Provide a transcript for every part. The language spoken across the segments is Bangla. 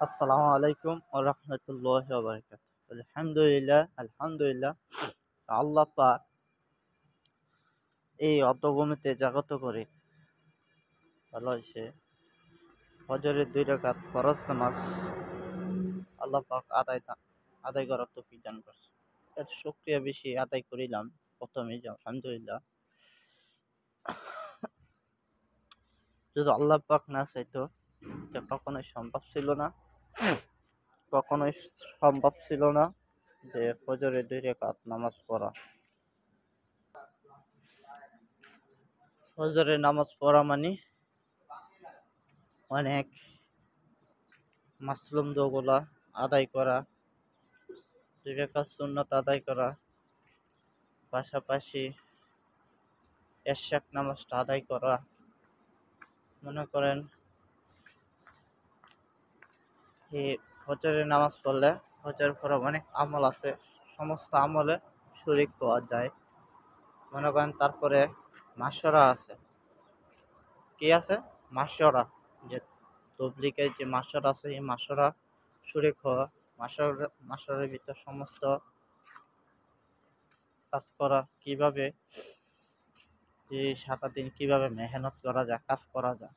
আসসালামু আলাইকুম ওয়া রাহমাতুল্লাহি ওয়া বারাকাতুহু। আলহামদুলিল্লাহ। আল্লাহ পাক এই অর্ধভূমিতে জাগত করে ভালো হইছে। ফজরের ২ রাকাত ফরজ নামাজ আল্লাহ পাক আদায় করার তৌফিক দান করছে। এর শুকরিয়া বেশি আদায় করিলাম প্রথমেই যে আলহামদুলিল্লাহ। যদি আল্লাহ পাক না চাইতো এটা কখনোই সম্ভব ছিল না যে ফজরের ২ রাকাত নামাজ পড়া। ফজরের নামাজ পড়া মানে অনেক মাসলুম দোগুলা আদায় করা, ২ রাকাত সুন্নত আদায় করা, পাশাপাশি এশাক নামাজটা আদায় করা। মনে করেন এই ফজরের নামাজ পড়লে ফজরের পরে অনেক আমল আছে, সমস্ত আমলে শরীক হওয়া যায়। মনে করেন তারপরে মাসরা আছে, কি আছে? মাসরা, যে তবলিগের যে মাসরা আছে এই মাসরা শরীক হওয়া, মাসরের ভিতর সমস্ত কাজ করা, কিভাবে এই সারাদিন কিভাবে মেহনত করা যায়, কাজ করা যায়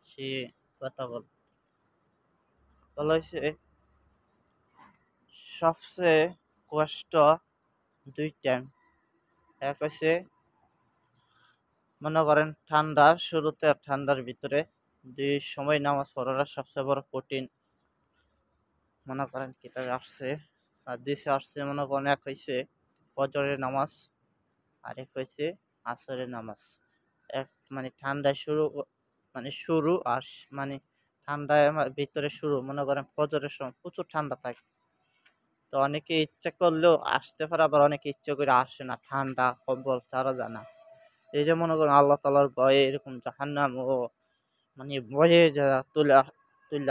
সে কথা বলা হয়েছে। সবচেয়ে কষ্ট ২ টাইম। এক হচ্ছে মনে করেন ঠান্ডার শুরুতে আর ঠান্ডার ভিতরে ২ সময় নামাজ পড়াটা সবচেয়ে বড় কঠিন। মনে করেন কিতাবে আসছে, হাদিসে আসছে। মনে করেন এক হইছে ফজরের নামাজ, আরেক হইছে আসরের নামাজ। এক মানে ঠান্ডায় শুরু আর মানে ঠান্ডায় ভিতরে শুরু। মনে করেন ফজরের সময় প্রচুর ঠান্ডা থাকে, তো অনেকে ইচ্ছা করলেও আসতে পারে, আবার অনেকে ইচ্ছা করে আসে না, ঠান্ডা কম্বল ছাড়া যায় না। এই যে মনে করেন আল্লাহ তাআলার ভয়ে এরকম জাহান্নাম ও মানে ভয়ে যারা তুলে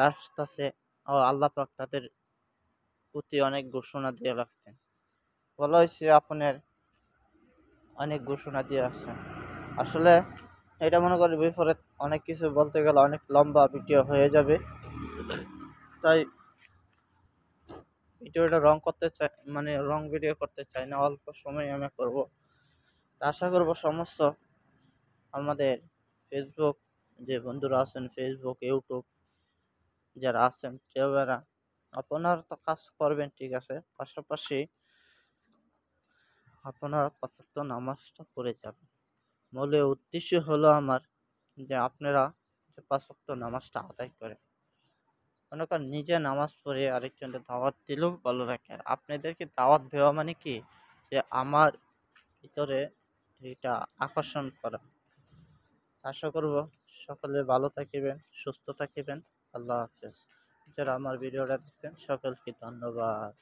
আসতেছে, ও আল্লাহ পাক তাদের প্রতি অনেক ঘোষণা দিয়ে রাখছেন। বলা হয়েছে আপনার অনেক ঘোষণা দিয়ে আসছেন। আসলে এটা মনে করি বিপরীত অনেক কিছু বলতে গেলে অনেক লম্বা ভিডিও হয়ে যাবে, তাই ভিডিওটা রং ভিডিও করতে চাই না, অল্প সময় আমি করব। আশা করব সমস্ত আমাদের ফেসবুক যে বন্ধুরা আছেন, ফেসবুক ইউটিউব যারা আছেন কেউ এরা আপনারা তো কাজ করবেন, ঠিক আছে, পাশাপাশি আপনারা ৫ ওয়াক্ত নামাজটা পড়ে যাবেন। মূল উদ্দেশ্য হলো আমার যে আপনারা যে ৫ ওয়াক্ত নামাজটা আদায় করেন। মনে করেন নিজে নামাজ পড়ে আরেকজনকে দাওয়াত দিলেও ভালো লাগে। আর আপনাদেরকে দাওয়াত দেওয়া মানে কি, যে আমার ভিতরে এটা আকর্ষণ করা। আশা করব সকলে ভালো থাকিবেন, সুস্থ থাকিবেন। আল্লাহ হাফেজ। যারা আমার ভিডিওটা দেখছেন সকলকে ধন্যবাদ।